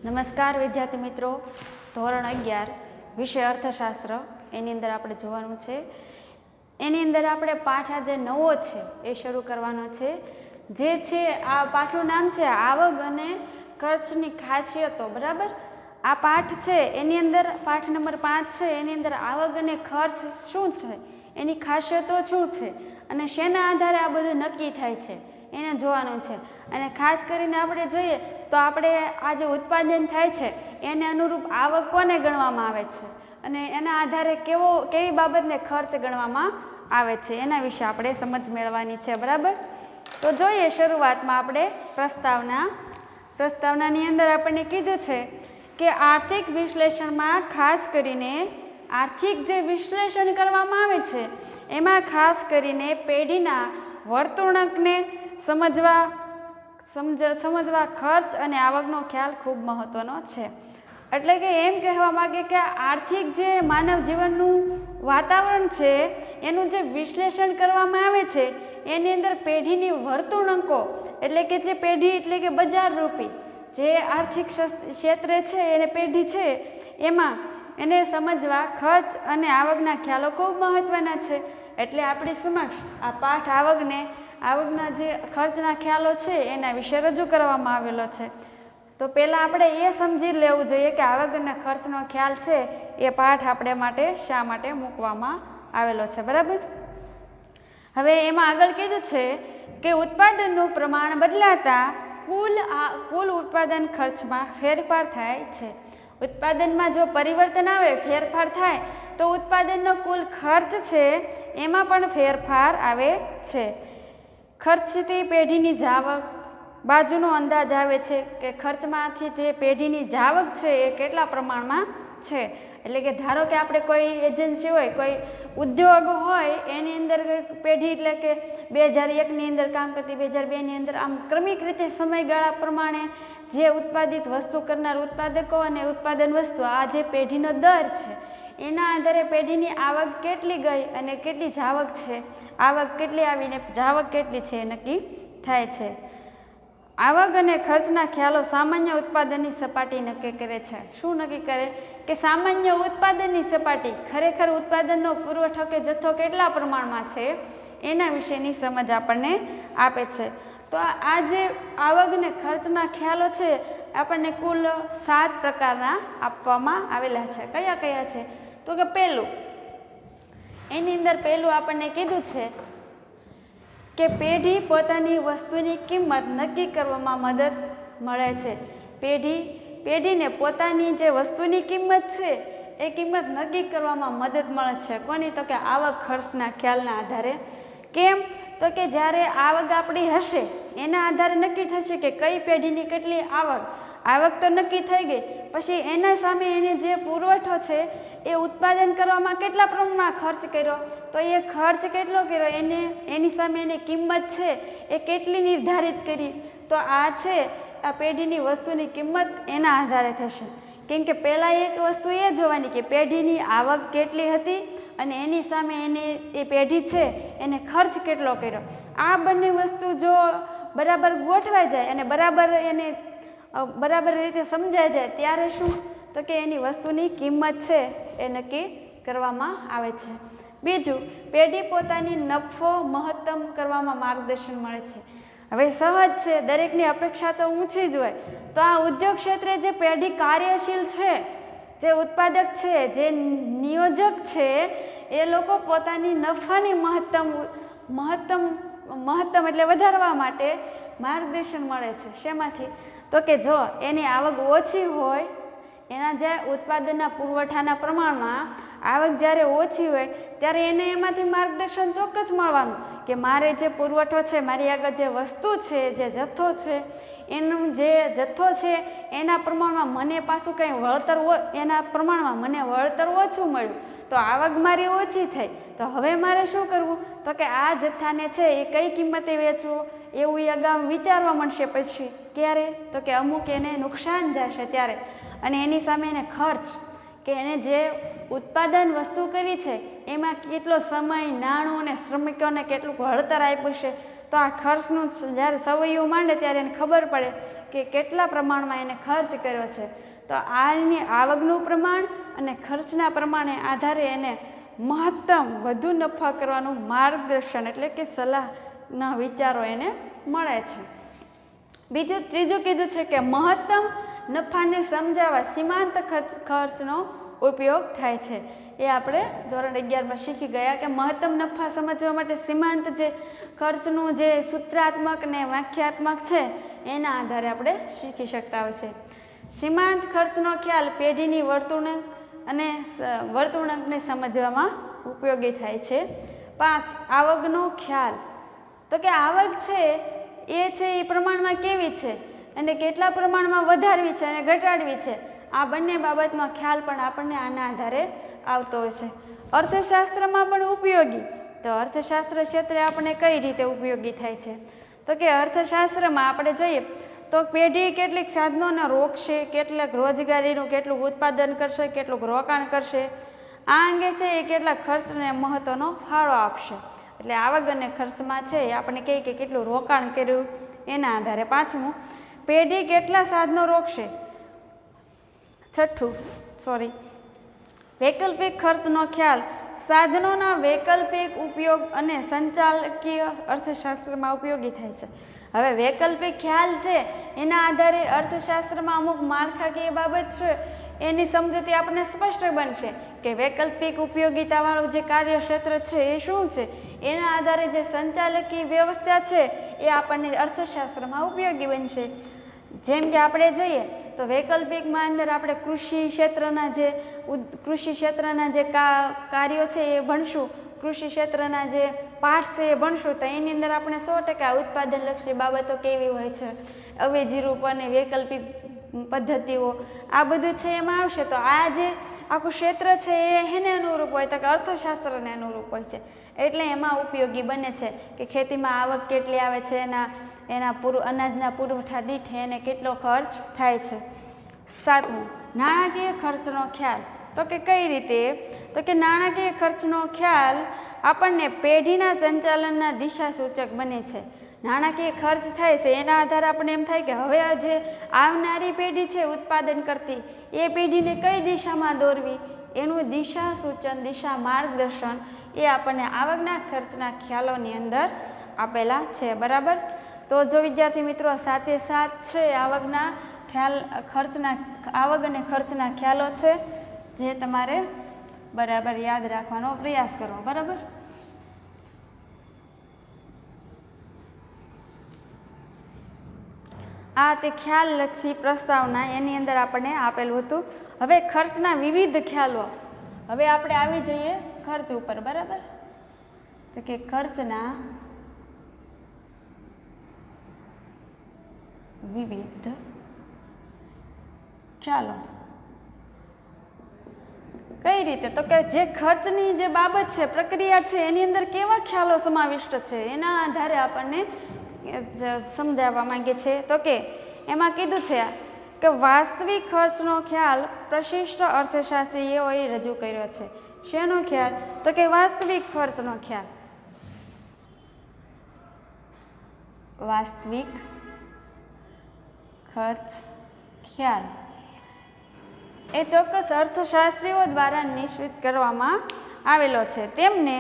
નમસ્કાર વિદ્યાર્થી મિત્રો, ધોરણ 11 વિષય અર્થશાસ્ત્ર એની અંદર આપણે જોવાનું છે. એની અંદર આપણે પાઠ આજે નવો છે એ શરૂ કરવાનો છે. જે છે આ પાઠનું નામ છે આવક અને ખર્ચની ખાસિયતો. બરાબર, આ પાઠ છે એની અંદર પાઠ નંબર 5 છે. એની અંદર આવક અને ખર્ચ શું છે, એની ખાસિયતો શું છે અને શેના આધારે આ બધું નક્કી થાય છે એને જોવાનું છે. અને ખાસ કરીને આપણે જોઈએ તો આપણે આ જે ઉત્પાદન થાય છે એને અનુરૂપ આવક કોને ગણવામાં આવે છે અને એના આધારે કેવી બાબતને ખર્ચ ગણવામાં આવે છે એના વિશે આપણે સમજ મેળવવાની છે. બરાબર, તો જોઈએ શરૂઆતમાં આપણે પ્રસ્તાવનાની અંદર આપણને કીધું છે કે આર્થિક વિશ્લેષણમાં ખાસ કરીને આર્થિક જે વિશ્લેષણ કરવામાં આવે છે એમાં ખાસ કરીને પેઢીના વર્તણૂકને સમજવા ખર્ચ અને આવકનો ખ્યાલ ખૂબ મહત્વનો છે. એટલે કે એમ કહેવા માગે કે આર્થિક જે માનવ જીવનનું વાતાવરણ છે એનું જે વિશ્લેષણ કરવામાં આવે છે એની અંદર પેઢીની વર્તણૂકો એટલે કે જે પેઢી એટલે કે બજાર રૂપી જે આર્થિક ક્ષેત્રે છે એને પેઢી છે એમાં એને સમજવા ખર્ચ અને આવકના ખ્યાલો ખૂબ મહત્વના છે. એટલે આપણી સમક્ષ આ પાઠ આવકના જે ખર્ચના ખ્યાલો છે એના વિશે રજૂ કરવામાં આવેલો છે. તો પહેલાં આપણે એ સમજી લેવું જોઈએ કે આવક અને ખર્ચનો ખ્યાલ છે એ પાઠ આપણે માટે શા માટે મૂકવામાં આવેલો છે. બરાબર, હવે એમાં આગળ કીધું છે કે ઉત્પાદનનું પ્રમાણ બદલાતા કુલ ઉત્પાદન ખર્ચમાં ફેરફાર થાય છે. ઉત્પાદનમાં જો પરિવર્તન આવે, ફેરફાર થાય તો ઉત્પાદનનો કુલ ખર્ચ છે એમાં પણ ફેરફાર આવે છે. ખર્ચથી પેઢીની જાવક બાજુનો અંદાજ આવે છે કે ખર્ચમાંથી જે પેઢીની જાવક છે એ કેટલા પ્રમાણમાં છે. એટલે કે ધારો કે આપણે કોઈ એજન્સી હોય, કોઈ ઉદ્યોગ હોય એની અંદર પેઢી એટલે કે 2001ની અંદર કામ કરતી, 2002ની અંદર આમ ક્રમિક રીતે સમયગાળા પ્રમાણે જે ઉત્પાદિત વસ્તુ કરનાર ઉત્પાદકો અને ઉત્પાદન વસ્તુ આ જે પેઢીનો દર છે એના આધારે પેઢીની આવક કેટલી ગઈ અને કેટલી જાવક છે, આવક કેટલી આવીને જાવક કેટલી છે એ નક્કી થાય છે. આવક અને ખર્ચના ખ્યાલો સામાન્ય ઉત્પાદનની સપાટી નક્કી કરે છે. શું નક્કી કરે કે સામાન્ય ઉત્પાદનની સપાટી, ખરેખર ઉત્પાદનનો પુરવઠો કે જથ્થો કેટલા પ્રમાણમાં છે એના વિશેની સમજ આપણને આપે છે. તો આ જે આવક અને ખર્ચના ખ્યાલો છે આપણને કુલ 7 પ્રકારના આપવામાં આવેલા છે. કયા કયા છે તો કે એની અંદર પહેલું આપણને કીધું છે કે પેઢી પોતાની વસ્તુની કિંમત નક્કી કરવામાં મદદ મળે છે. પેઢીને પોતાની જે વસ્તુની કિંમત છે એ કિંમત નક્કી કરવામાં મદદ મળે છે. કોની? તો કે આવક ખર્ચના ખ્યાલના આધારે. કેમ? તો કે જ્યારે આવક આપણી હશે એના આધારે નક્કી થશે કે કઈ પેઢીની કેટલી આવક તો નક્કી થઈ ગઈ, પછી એના સામે એને જે પુરવઠો છે એ ઉત્પાદન કરવામાં કેટલા પ્રમાણમાં ખર્ચ કર્યો, તો એ ખર્ચ કેટલો કર્યો એની સામે એની કિંમત છે એ કેટલી નિર્ધારિત કરી. તો આ છે આ પેઢીની વસ્તુની કિંમત એના આધારે થશે. કેમ કે પહેલાં એક વસ્તુ એ જોવાની કે પેઢીની આવક કેટલી હતી અને એની સામે એ પેઢી છે એને ખર્ચ કેટલો કર્યો. આ બંને વસ્તુ જો બરાબર ગોઠવાઈ જાય અને બરાબર રીતે સમજાઈ જાય ત્યારે શું તો કે એની વસ્તુની કિંમત છે એ નક્કી કરવામાં આવે છે. બીજું, પેઢી પોતાની નફો મહત્તમ કરવામાં માર્ગદર્શન મળે છે. હવે સહજ છે, દરેકની અપેક્ષા તો ઊંચી જ હોય. તો આ ઉદ્યોગ ક્ષેત્રે જે પેઢી કાર્યશીલ છે, જે ઉત્પાદક છે, જે નિયોજક છે એ લોકો પોતાની નફાની મહત્તમ એટલે વધારવા માટે માર્ગદર્શન મળે છે. શેમાંથી? તો કે જો એની આવક ઓછી હોય, એના જે ઉત્પાદનના પુરવઠાના પ્રમાણમાં આવક જ્યારે ઓછી હોય ત્યારે એને એમાંથી માર્ગદર્શન ચોક્કસ મળવાનું કે મારે જે પુરવઠો છે, મારી આગળ જે વસ્તુ છે, જે જથ્થો છે, એનું જે જથ્થો છે એના પ્રમાણમાં મને પાછું કંઈ એના પ્રમાણમાં મને વળતર ઓછું મળ્યું તો આવક મારી ઓછી થઈ. તો હવે મારે શું કરવું? તો કે આ જથ્થાને છે એ કઈ કિંમતે વેચવું એવું એ અગાઉ વિચારવા મળશે. પછી ક્યારે? તો કે અમુક એને નુકસાન જશે ત્યારે. અને એની સામે એને ખર્ચ કે એને જે ઉત્પાદન વસ્તુ કરી છે એમાં કેટલો સમય, નાણું અને શ્રમિકોને કેટલું વળતર આપ્યું છે તો આ ખર્ચનું જ્યારે સવૈયું માંડે ત્યારે એને ખબર પડે કે કેટલા પ્રમાણમાં એને ખર્ચ કર્યો છે. તો આની આવકનું પ્રમાણ અને ખર્ચના પ્રમાણે આધારે એને મહત્તમ વધુ નફા કરવાનું માર્ગદર્શન એટલે કે સલાહના વિચારો એને મળે છે. ત્રીજું કીધું છે કે મહત્તમ નફાને સમજાવવા સીમાંત ખર્ચનો ઉપયોગ થાય છે. એ આપણે ધોરણ 11માં શીખી ગયા કે મહત્તમ નફા સમજવા માટે સીમાંત જે ખર્ચનું જે સૂત્રાત્મક ને વાક્યાત્મક છે એના આધારે આપણે શીખી શકતા હોય છે. સીમાંત ખર્ચનો ખ્યાલ પેઢીની વર્તણૂકને સમજવામાં ઉપયોગી થાય છે. 5. આવકનો ખ્યાલ. તો કે આવક છે એ પ્રમાણમાં કેવી છે અને કેટલા પ્રમાણમાં વધારવી છે અને ઘટાડવી છે, આ બંને બાબતનો ખ્યાલ પણ આપણને આના આધારે આવતો હોય છે. અર્થશાસ્ત્રમાં પણ ઉપયોગી. તો અર્થશાસ્ત્ર ક્ષેત્રે આપણને કઈ રીતે ઉપયોગી થાય છે? તો કે અર્થશાસ્ત્રમાં આપણે જોઈએ તો પેઢી કેટલીક સાધનોને રોકશે, કેટલાક રોજગારીનું કેટલું ઉત્પાદન કરશે, કેટલુંક રોકાણ કરશે, આ અંગે છે એ કેટલાક ખર્ચને મહત્વનો ફાળો આપશે. એટલે આવક અને ખર્ચમાં છે એ આપણે કહીએ કે કેટલું રોકાણ કર્યું એના આધારે. 5. પેઢી કેટલા સાધનો રોકશે. 6. વૈકલ્પિક ખર્ચનો ખ્યાલ. સાધનોના વૈકલ્પિક ઉપયોગ અને સંચાલકીય અર્થશાસ્ત્રમાં ઉપયોગી થાય છે. હવે વૈકલ્પિક ખ્યાલ છે એના આધારે અર્થશાસ્ત્રમાં અમુક માળખાકીય બાબત છે એની સમજૂતી આપણને સ્પષ્ટ બનશે કે વૈકલ્પિક ઉપયોગિતાવાળું જે કાર્યક્ષેત્ર છે એ શું છે. એના આધારે જે સંચાલકીય વ્યવસ્થા છે એ આપણને અર્થશાસ્ત્રમાં ઉપયોગી બનશે. જેમ કે આપણે જોઈએ તો વૈકલ્પિકમાં અંદર આપણે કૃષિ ક્ષેત્રના જે કાર્યો છે એ ભણશું, કૃષિ ક્ષેત્રના જે પાઠ છે એ ભણશું તો એની અંદર આપણે 100% ઉત્પાદનલક્ષી બાબતો કેવી હોય છે, અવેજી રૂપ અને વૈકલ્પિક પદ્ધતિઓ આ બધું છે એમાં આવશે. તો આ જે આખું ક્ષેત્ર છે એ એને અનુરૂપ હોય તો કે અર્થશાસ્ત્રને અનુરૂપ હોય છે. એટલે એમાં ઉપયોગી બને છે કે ખેતીમાં આવક કેટલી આવે છે, અનાજના પુરવઠા દીઠ એને કેટલો ખર્ચ થાય છે. 7. નાણાકીય ખર્ચનો ખ્યાલ. તો કે કઈ રીતે? તો કે નાણાકીય ખર્ચનો ખ્યાલ આપણને પેઢીના સંચાલનના દિશા સૂચક બને છે. નાણાકીય ખર્ચ થાય છે એના આધારે આપણને એમ થાય કે હવે જે આવનારી પેઢી છે ઉત્પાદન કરતી એ પેઢીને કઈ દિશામાં દોરવી એનું દિશા સૂચન, દિશા માર્ગદર્શન એ આપણને આવકના ખર્ચના ખ્યાલોની અંદર આપેલા છે. બરાબર. તો જો વિદ્યાર્થી મિત્રો સાથે સાથ છે આવક અને ખર્ચના ખ્યાલો છે જે તમારે બરાબર યાદ રાખવાનો પ્રયાસ કરો. બરાબર. આ તે ખ્યાલલક્ષી પ્રસ્તાવના એની અંદર આપણને આપેલું હતું. હવે ખર્ચના વિવિધ ખ્યાલો. હવે આપણે આવી જઈએ ખર્ચ ઉપર. બરાબર. તો કે ખર્ચના વિવિધ ખ્યાલો કઈ રીતે? તો કે જે ખર્ચની જે બાબત છે, પ્રક્રિયા છે એની અંદર કેવા ખ્યાલો સમાવિષ્ટ છે એના આધારે આપણને સમજાવવા માંગે છે. તો કે એમાં કીધું છે કે વાસ્તવિક ખર્ચનો ખ્યાલ પ્રશિષ્ટ અર્થશાસ્ત્રીઓએ રજૂ કર્યો છે. શેનો ખ્યાલ? તો કે વાસ્તવિક ખર્ચનો ખ્યાલ. વાસ્તવિક ખર્ચ ખ્યાલ એ ચોક્કસ અર્થશાસ્ત્રીઓ દ્વારા નિશ્ચિત કરવામાં આવેલો છે. તેમને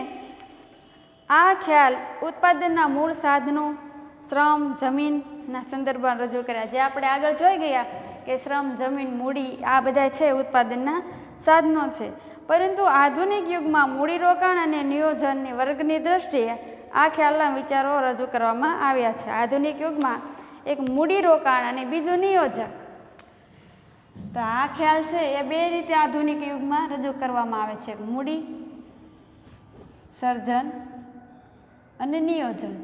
આ ખ્યાલ ઉત્પાદનના મૂળ સાધનો, શ્રમ, જમીનના સંદર્ભમાં રજૂ કર્યા. જે આપણે આગળ જોઈ ગયા કે શ્રમ, જમીન, મૂડી આ બધા છે ઉત્પાદનના સાધનો છે. પરંતુ આધુનિક યુગમાં મૂડીરોકાણ અને નિયોજનની વર્ગની દ્રષ્ટિએ આ ખ્યાલના વિચારો રજૂ કરવામાં આવ્યા છે. આધુનિક યુગમાં એક મૂડીરોકાણ અને બીજું નિયોજન. તો આ ખ્યાલ છે એ બે રીતે આધુનિક યુગમાં રજૂ કરવામાં આવે છે. મૂડી સર્જન અને નિયોજન.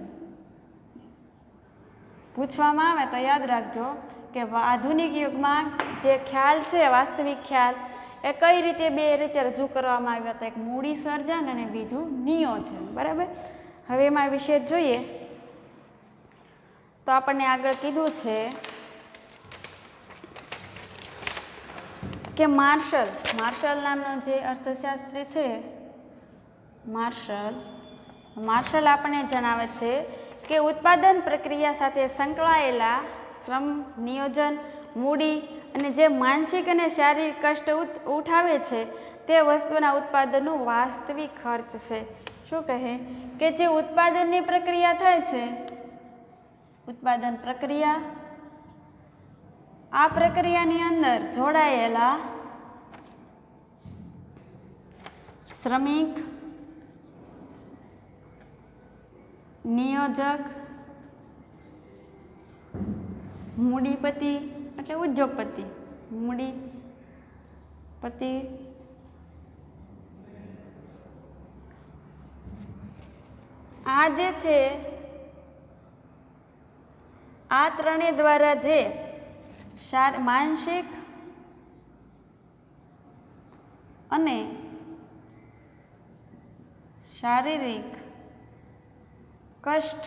પૂછવામાં આવે તો યાદ રાખજો કે આધુનિક યુગમાં જે ખ્યાલ છે વાસ્તવિક ખ્યાલ એ કઈ રીતે બે રીતે રજૂ કરવામાં આવ્યા હતા. એક મૂડી સર્જન અને બીજું નિયોજન. બરાબર. હવે એમાં વિશે જોઈએ તો આપણને આગળ કીધું છે કે માર્શલ નામનો જે અર્થશાસ્ત્રી છે માર્શલ આપણને જણાવે છે કે ઉત્પાદન પ્રક્રિયા સાથે સંકળાયેલા શ્રમ, નિયોજન, મૂડી અને જે માનસિક અને શારીરિક કષ્ટ ઉઠાવે છે તે વસ્તુના ઉત્પાદનનું વાસ્તવિક ખર્ચ છે. શું કહે કે જે ઉત્પાદનની પ્રક્રિયા થાય છે, ઉત્પાદન પ્રક્રિયા, આ પ્રક્રિયાની અંદર જોડાયેલા શ્રમિક, નિયોજક, મૂડીપતિ એટલે ઉદ્યોગપતિ, મૂડીપતિ, આ જે છે આ ત્રણેય દ્વારા જે માનસિક અને શારીરિક કષ્ટ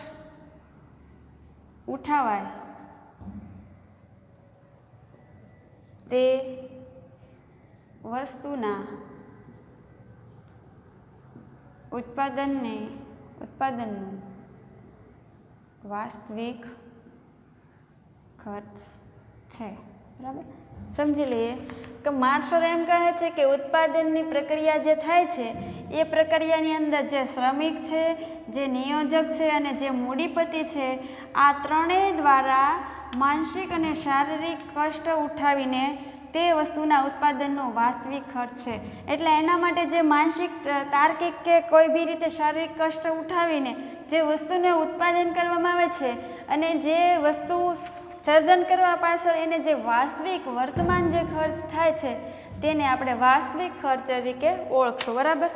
ઉઠાવાય તે વસ્તુના ઉત્પાદનનું વાસ્તવિક ખર્ચ છે. બરાબર, સમજી લઈએ કે માર્શલ એમ કહે છે કે ઉત્પાદનની પ્રક્રિયા જે થાય છે એ પ્રક્રિયાની અંદર જે શ્રમિક છે, જે નિયોજક છે અને જે મૂડીપતિ છે, આ ત્રણેય દ્વારા માનસિક અને શારીરિક કષ્ટ ઉઠાવીને તે વસ્તુના ઉત્પાદનનો વાસ્તવિક ખર્ચ છે. એટલે એના માટે જે માનસિક, તાર્કિક કે કોઈ બી રીતે શારીરિક કષ્ટ ઉઠાવીને જે વસ્તુને ઉત્પાદન કરવામાં આવે છે અને જે વસ્તુ સર્જન કરવા પાછળ એને જે વાસ્તવિક વર્તમાન જે ખર્ચ થાય છે તેને આપણે વાસ્તવિક ખર્ચ તરીકે ઓળખશું. બરાબર,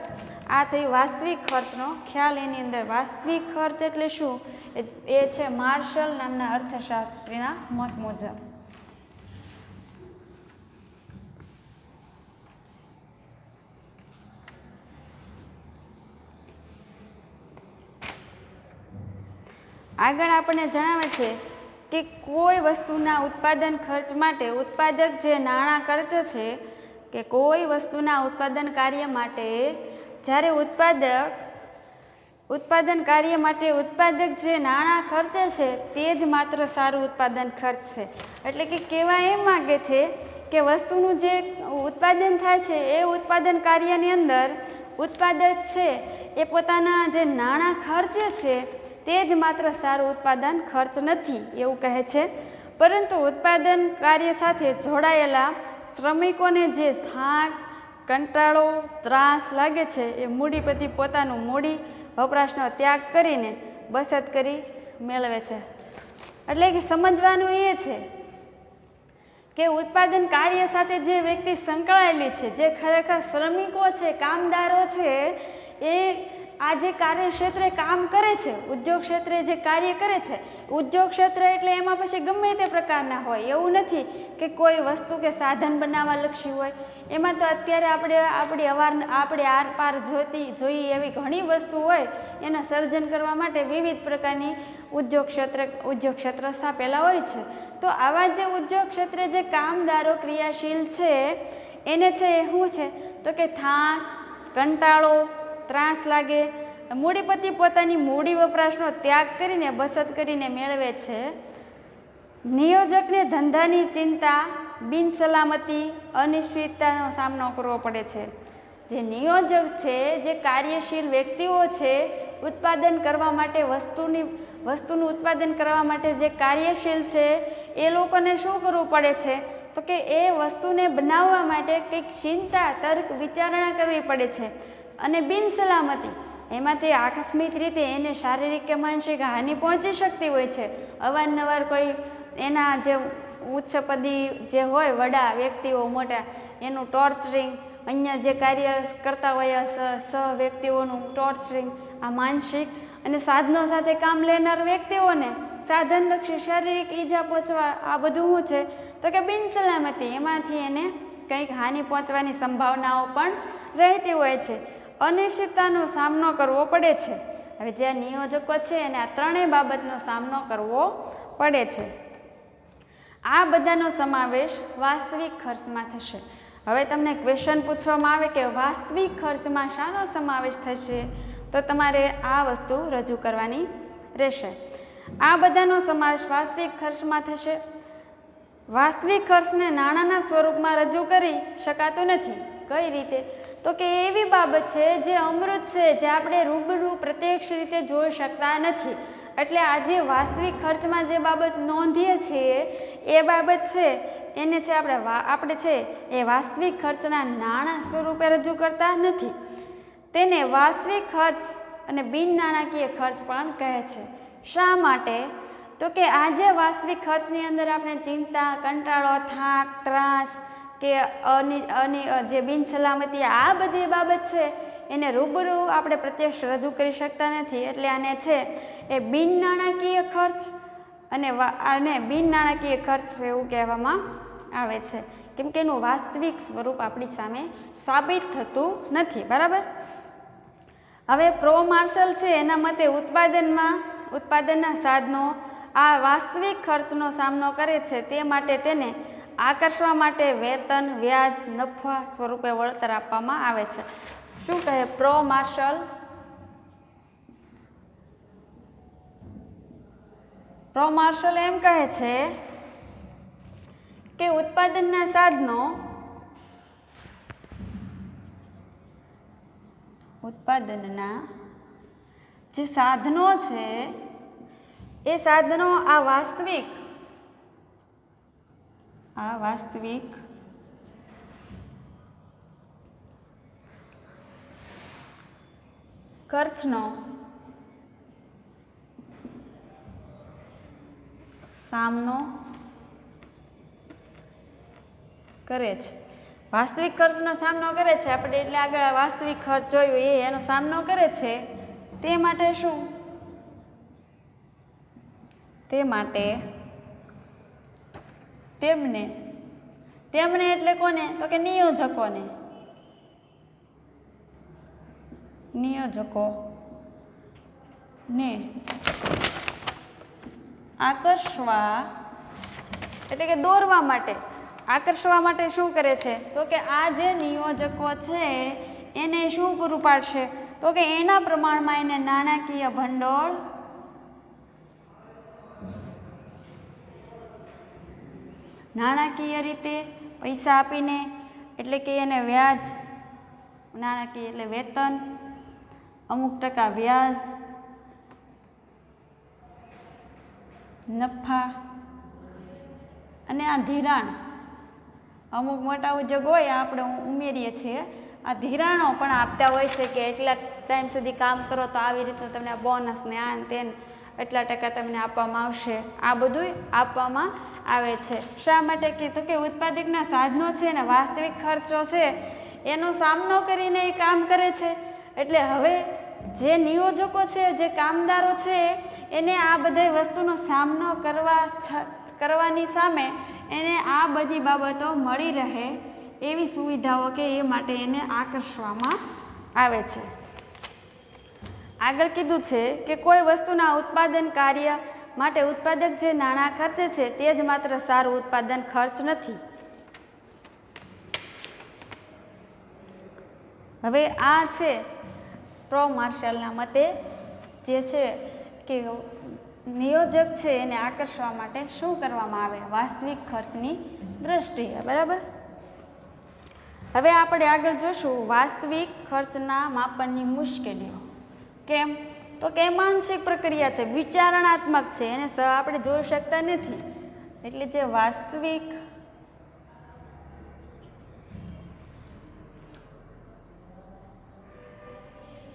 આ થઈ વાસ્તવિક ખર્ચનો ખ્યાલ. એની અંદર વાસ્તવિક ખર્ચ એટલે શું એ છે માર્શલ નામના અર્થશાસ્ત્રીના મત મુજબ. આગળ આપણને જણાવે છે કે કોઈ વસ્તુના ઉત્પાદન ખર્ચ માટે ઉત્પાદક જે નાણાં ખર્ચ છે, કે કોઈ વસ્તુના ઉત્પાદન કાર્ય માટે જ્યારે ઉત્પાદન કાર્ય માટે ઉત્પાદક જે નાણાં ખર્ચે છે તે જ માત્ર સારું ઉત્પાદન ખર્ચ છે. એટલે કે કહેવા એમ માગે છે કે વસ્તુનું જે ઉત્પાદન થાય છે એ ઉત્પાદન કાર્યની અંદર ઉત્પાદક છે એ પોતાના જે નાણાં ખર્ચે છે તે જ માત્ર સારું ઉત્પાદન ખર્ચ નથી એવું કહે છે, પરંતુ ઉત્પાદન કાર્ય સાથે જોડાયેલા શ્રમિકોને જે થાક, કંટાળો, ત્રાસ લાગે છે એ મૂડીપતિ પોતાનું મૂડી વપરાશનો ત્યાગ કરીને બચત કરી મેળવે છે. એટલે કે સમજવાનું એ છે કે ઉત્પાદન કાર્ય સાથે જે વ્યક્તિ સંકળાયેલી છે, જે ખરેખર શ્રમિકો છે, કામદારો છે, એ આ જે કાર્યક્ષેત્રે કામ કરે છે, ઉદ્યોગ ક્ષેત્રે જે કાર્ય કરે છે, ઉદ્યોગ ક્ષેત્ર એટલે એમાં પછી ગમે તે પ્રકારના હોય, એવું નથી કે કોઈ વસ્તુ કે સાધન બનાવવા લક્ષી હોય. એમાં તો અત્યારે આપણે આરપાર જોઈએ એવી ઘણી વસ્તુ હોય, એના સર્જન કરવા માટે વિવિધ પ્રકારની ઉદ્યોગ ક્ષેત્ર સ્થાપેલા હોય છે. તો આવા જે ઉદ્યોગ ક્ષેત્રે જે કામદારો ક્રિયાશીલ છે એને છે એ શું છે તો કે થાક, કંટાળો, ત્રાસ લાગે. મૂડીપતિ પોતાની મૂડી વપરાશનો ત્યાગ કરીને બચત કરીને મેળવે છે. નિયોજકને ધંધાની ચિંતા, બિનસલામતી, અનિશ્ચિતતાનો સામનો કરવો પડે છે. જે નિયોજક છે, જે કાર્યશીલ વ્યક્તિઓ છે, ઉત્પાદન કરવા માટે વસ્તુનું ઉત્પાદન કરવા માટે જે કાર્યશીલ છે એ લોકોને શું કરવું પડે છે તો કે એ વસ્તુને બનાવવા માટે કંઈક ચિંતા, તર્ક, વિચારણા કરવી પડે છે. અને બિનસલામતી, એમાંથી આકસ્મિક રીતે એને શારીરિક કે માનસિક હાનિ પહોંચી શકતી હોય છે. અવારનવાર કોઈ એના જે ઉચ્ચપદી જે હોય વડા વ્યક્તિઓ મોટા, એનું ટોર્ચરિંગ, અન્ય જે કાર્ય કરતા હોય સહ વ્યક્તિઓનું ટોર્ચરિંગ, આ માનસિક અને સાધનો સાથે કામ લેનાર વ્યક્તિઓને સાધનલક્ષી શારીરિક ઈજા પહોંચવા, આ બધું શું છે તો કે બિનસલામતી, એમાંથી એને કંઈક હાનિ પહોંચવાની સંભાવનાઓ પણ રહેતી હોય છે. અનિશ્ચિતતાનો સામનો કરવો પડે છે. હવે જે નિયોજકો છે એને આ ત્રણેય બાબતનો સામનો કરવો પડે છે. આ બધાનો સમાવેશ વાસ્તવિક ખર્ચમાં થશે. હવે તમને ક્વેશ્ચન પૂછવામાં આવે કે વાસ્તવિક ખર્ચમાં શાનો સમાવેશ થશે, તો તમારે આ વસ્તુ રજૂ કરવાની રહેશે. આ બધાનો સમાવેશ વાસ્તવિક ખર્ચમાં થશે. વાસ્તવિક ખર્ચને નાણાંના સ્વરૂપમાં રજૂ કરી શકાતું નથી. કઈ રીતે? તો કે એવી બાબત છે જે અમૃત છે, જે આપણે રૂબરૂ પ્રત્યક્ષ રીતે જોઈ શકતા નથી. એટલે આજે વાસ્તવિક ખર્ચમાં જે બાબત નોંધીએ છીએ એ બાબત છે એને છે આપણે છે એ વાસ્તવિક ખર્ચના નાણાં સ્વરૂપે રજૂ કરતા નથી. તેને વાસ્તવિક ખર્ચ અને બિન નાણાકીય ખર્ચ પણ કહે છે. શા માટે? તો કે આજે વાસ્તવિક ખર્ચની અંદર આપણે ચિંતા, કંટાળો, થાક, ત્રાસ કે જે બિનસલામતી આ બધી બાબત છે એને રૂબરૂ આપણે પ્રત્યક્ષ રજૂ કરી શકતા નથી. એટલે આને છે એ બિન નાણાકીય ખર્ચ અને બિન નાણાકીય ખર્ચ એવું કહેવામાં આવે છે, કેમ કે એનું વાસ્તવિક સ્વરૂપ આપણી સામે સાબિત થતું નથી. બરાબર. હવે પ્રો માર્શલ છે એના મતે ઉત્પાદનના સાધનો આ વાસ્તવિક ખર્ચનો સામનો કરે છે, તે માટે તેને આકર્ષવા માટે વેતન, વ્યાજ, નફા સ્વરૂપે વળતર આપવામાં આવે છે. શું કહે પ્રો માર્શલ? પ્રો માર્શલ એમ કહે છે કે ઉત્પાદનના સાધનો ઉત્પાદનના જે સાધનો છે એ સાધનો આ વાસ્તવિક ખર્ચનો સામનો કરે છે. વાસ્તવિક ખર્ચનો સામનો કરે છે આપણે, એટલે આગળ વાસ્તવિક ખર્ચ જોયું એનો સામનો કરે છે. તે માટે શું? તે માટે તેમને એટલે કોને? તો કે નિયોજકોને આકર્ષવા એટલે કે દોરવા માટે, આકર્ષવા માટે શું કરે છે? તો કે આ જે નિયોજકો છે એને શું પૂરું પાડશે? તો કે એના પ્રમાણમાં એને નાણાકીય ભંડોળ નાણાકીય રીતે પૈસા આપીને, એટલે કે એને વ્યાજ, નાણાકીય એટલે વેતન, અમુક ટકા વ્યાજ, નફા અને આ ધિરાણ, અમુક મોટા ઉદ્યોગ હોય આપણે ઉમેરીએ છીએ, આ ધિરાણો પણ આપતા હોય છે કે એટલા ટાઈમ સુધી કામ કરો તો આવી રીતનું તમને બોનસ ને આ તેન એટલા ટકા તમને આપવામાં આવશે. આ બધું આપવામાં આવે છે. શા માટે? તો કે ઉત્પાદકના સાધનો છે ને વાસ્તવિક ખર્ચો છે એનો સામનો કરીને એ કામ કરે છે. એટલે હવે જે નિયોજકો છે, જે કામદારો છે એને આ બધી વસ્તુનો સામનો કરવાની સામે એને આ બધી બાબતો મળી રહે એવી સુવિધાઓ કે એ માટે એને આકર્ષવામાં આવે છે. આગળ કીધું છે કે કોઈ વસ્તુના ઉત્પાદન કાર્ય માટે ઉત્પાદક જે નાણાં ખર્ચે છે તે જ માત્ર સારું ઉત્પાદન ખર્ચ નથી. હવે આ છે પ્રો માર્શલના મતે જે છે કે નિયોજક છે એને આકર્ષવા માટે શું કરવામાં આવે? વાસ્તવિક ખર્ચની દ્રષ્ટિએ. બરાબર. હવે આપણે આગળ જોશું વાસ્તવિક ખર્ચના માપનની મુશ્કેલીઓ. કેમ? તો કે માનસિક પ્રક્રિયા છે, વિચારણાત્મક છે, એને આપણે જોઈ શકતા નથી. એટલે જે વાસ્તવિક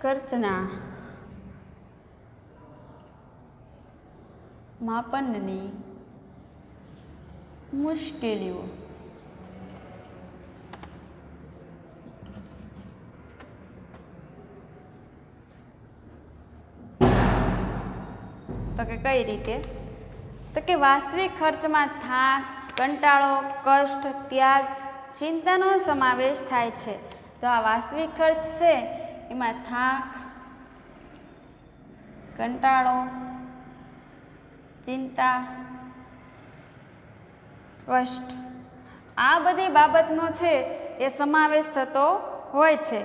ખર્ચના માપનની મુશ્કેલીઓ. તો કે કઈ રીતે? તો કે વાસ્તવિક ખર્ચમાં થાક, કંટાળો, કષ્ટ, ત્યાગ, ચિંતાનો સમાવેશ થાય છે. તો આ વાસ્તવિક ખર્ચ છે એમાં થાક, કંટાળો, ચિંતા, કષ્ટ આ બધી બાબતનો છે એ સમાવેશ થતો હોય છે.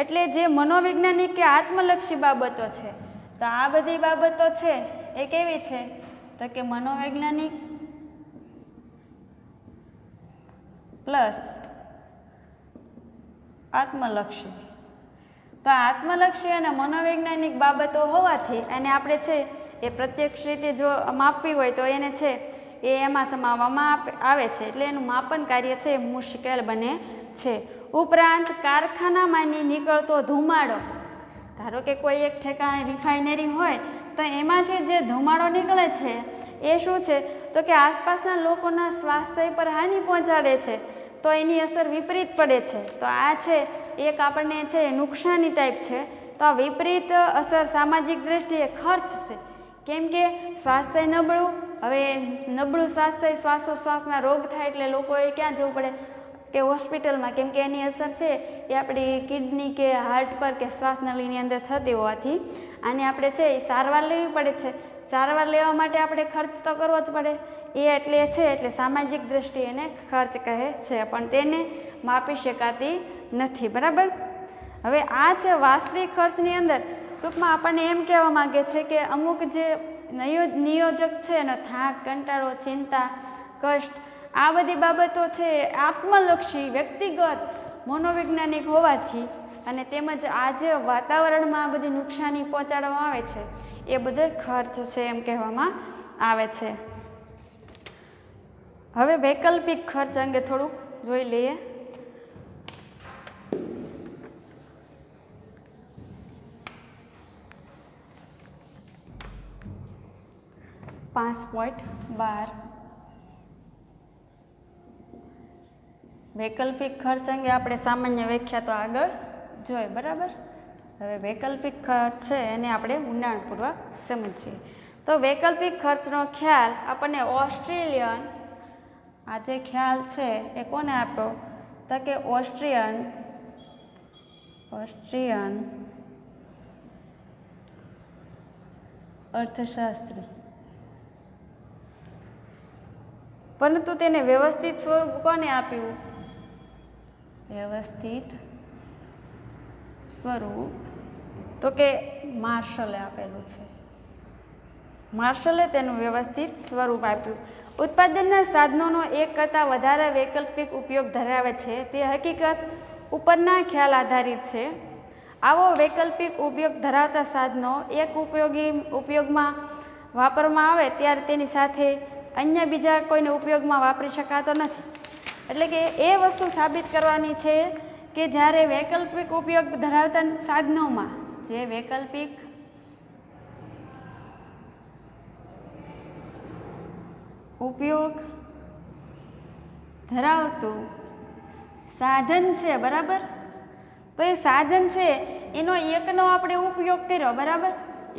એટલે જે મનોવૈજ્ઞાનિક કે આત્મલક્ષી બાબતો છે, તો આ બધી બાબતો છે એ કેવી છે? તો કે મનોવૈજ્ઞાનિક પ્લસ આત્મલક્ષી. તો આત્મલક્ષી અને મનોવૈજ્ઞાનિક બાબતો હોવાથી અને આપણે છે એ પ્રત્યક્ષ રીતે જો માપવી હોય તો એને છે એ એમાં સમાવવામાં આવે છે, એટલે એનું માપન કાર્ય છે એ મુશ્કેલ બને છે. ઉપરાંત કારખાનામાંની નીકળતો ધુમાડો, ધારો કે કોઈ એક ઠેકાણે રિફાઇનરી હોય તો એમાંથી જે ધુમાડો નીકળે છે એ શું છે તો કે આસપાસના લોકોના સ્વાસ્થ્ય પર હાનિ પહોંચાડે છે, તો એની અસર વિપરીત પડે છે. તો આ છે એક આપણને છે નુકસાની ટાઈપ છે. તો આ વિપરીત અસર સામાજિક દ્રષ્ટિએ ખર્ચ છે, કેમ કે સ્વાસ્થ્ય નબળું, હવે નબળું સ્વાસ્થ્ય, શ્વાસોશ્વાસના રોગ થાય એટલે લોકોએ ક્યાં જવું પડે કે હોસ્પિટલમાં, કેમ કે એની અસર છે એ આપણી કિડની કે હાર્ટ પર કે શ્વાસનળીની અંદર થતી હોવાથી આને આપણે છે એ સારવાર લેવી પડે છે. સારવાર લેવા માટે આપણે ખર્ચ તો કરવો જ પડે, એ એટલે છે એટલે સામાજિક દ્રષ્ટિએ એને ખર્ચ કહે છે, પણ તેને માપી શકાતી નથી. બરાબર. હવે આ છે વાસ્તવિક ખર્ચની અંદર ટૂંકમાં આપણને એમ કહેવા માગે છે કે અમુક જે નિયોજક છે એનો થાક, કંટાળો, ચિંતા, કષ્ટ, આ બધી બાબતો છે આત્મલક્ષી, વ્યક્તિગત, મનોવૈજ્ઞાનિક હોવાથી અને તેમજ આ જે વાતાવરણમાં આ બધી નુકસાની પહોંચાડવામાં આવે છે એ બધો ખર્ચ છે એમ કહેવામાં આવે છે. હવે વૈકલ્પિક ખર્ચ અંગે થોડુંક જોઈ લઈએ. વૈકલ્પિક ખર્ચ અંગે આપણે સામાન્ય વ્યાખ્યા તો આગળ જોઈ. બરાબર. હવે વૈકલ્પિક ખર્ચ છે એને આપણે ઊંડાણપૂર્વક સમજીએ. તો વૈકલ્પિક ખર્ચનો ખ્યાલ આપણને ઓસ્ટ્રેલિયન, આ જે ખ્યાલ છે એ કોને આપ્યો તો કે ઓસ્ટ્રિયન અર્થશાસ્ત્રી, પરંતુ તેને વ્યવસ્થિત સ્વરૂપ કોને આપ્યું? વ્યવસ્થિત સ્વરૂપ તો કે માર્શલે આપેલું છે. માર્શલે તેનું વ્યવસ્થિત સ્વરૂપ આપ્યું. ઉત્પાદનના સાધનોનો એક કરતાં વધારે વૈકલ્પિક ઉપયોગ ધરાવે છે તે હકીકત ઉપરના ખ્યાલ આધારિત છે. આવો વૈકલ્પિક ઉપયોગ ધરાવતા સાધનો એક ઉપયોગમાં વાપરવામાં આવે ત્યારે તેની સાથે અન્ય બીજા કોઈને ઉપયોગમાં વાપરી શકાતો નથી. એટલે કે એ વસ્તુ સાબિત કરવાની છે કે જ્યારે વૈકલ્પિક ઉપયોગ ધરાવતા સાધનોમાં જે વૈકલ્પિક ઉપયોગ ધરાવતું સાધન છે, બરાબર, તો એ સાધન છે એનો એકનો આપણે ઉપયોગ કર્યો. બરાબર.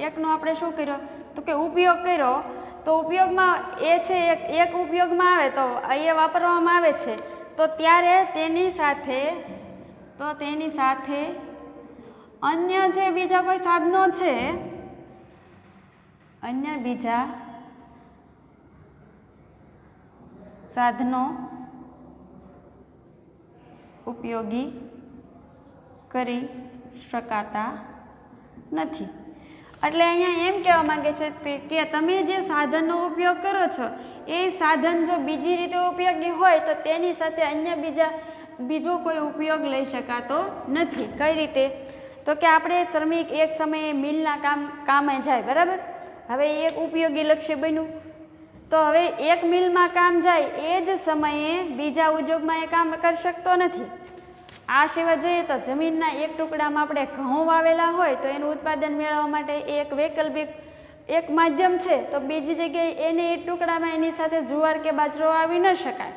એકનો આપણે શું કર્યો તો કે ઉપયોગ કર્યો, તો ઉપયોગમાં એ છે એક ઉપયોગમાં આવે તો એ વાપરવામાં આવે છે તો ત્યારે તેની સાથે અન્ય જે બીજા કોઈ સાધનો છે, અન્ય બીજા સાધનો ઉપયોગી કરી શકાતા નથી. એટલે અહીંયા એમ કહેવા માંગે છે કે તમે જે સાધનનો ઉપયોગ કરો છો એ સાધન જો બીજી રીતે ઉપયોગી હોય તો તેની સાથે અન્ય બીજો કોઈ ઉપયોગ લઈ શકાતો નથી. કઈ રીતે? તો કે આપણે શ્રમિક એક સમયે મિલના કામે જાય. બરાબર. હવે એક ઉપયોગી લક્ષ્ય બન્યું, તો હવે એક મિલમાં કામ જાય એ જ સમયે બીજા ઉદ્યોગમાં એ કામ કરી શકતો નથી. આ સિવાય જોઈએ તો જમીનના એક ટુકડામાં આપણે ઘઉં વાવેલા હોય તો એનું ઉત્પાદન મેળવવા માટે એક વૈકલ્પિક એક માધ્યમ છે, તો બીજી જગ્યાએ એને એક ટુકડામાં એની સાથે જુવાર કે બાજરો વાવી ન શકાય.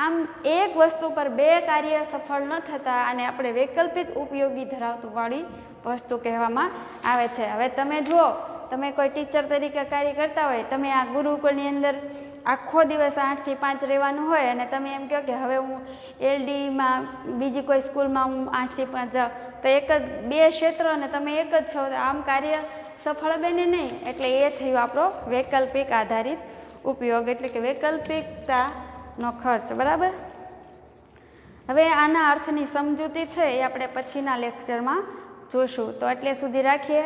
આમ એક વસ્તુ પર બે કાર્ય સફળ ન થતા અને આપણે વૈકલ્પિક ઉપયોગી ધરાવતું વાળી વસ્તુ કહેવામાં આવે છે. હવે તમે જુઓ, તમે કોઈ ટીચર તરીકે કાર્ય કરતા હોય, તમે આ ગુરુકુળની અંદર આખો દિવસ 8 થી 5 રહેવાનું હોય અને તમે એમ કહો કે હવે હું LDમાં બીજી કોઈ સ્કૂલમાં હું 8 થી 5 જાઉં, તો એક જ બે ક્ષેત્ર અને તમે એક જ છો, આમ કાર્ય સફળ બને નહીં. એટલે એ થયું આપણો વૈકલ્પિક આધારિત ઉપયોગ, એટલે કે વૈકલ્પિકતાનો ખર્ચ. બરાબર. હવે આના અર્થની સમજૂતી છે એ આપણે પછીના લેક્ચરમાં જોશું. તો એટલે સુધી રાખીએ.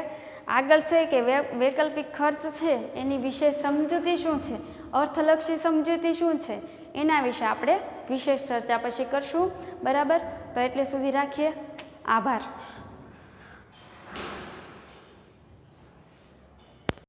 આગળ છે કે વૈકલ્પિક ખર્ચ છે એની વિશેષ સમજૂતી શું છે, અર્થલક્ષી સમજૂતી શું છે, એના વિશે આપણે વિશેષ ચર્ચા પછી કરશું. બરાબર, તો એટલે સુધી રાખીએ. આભાર.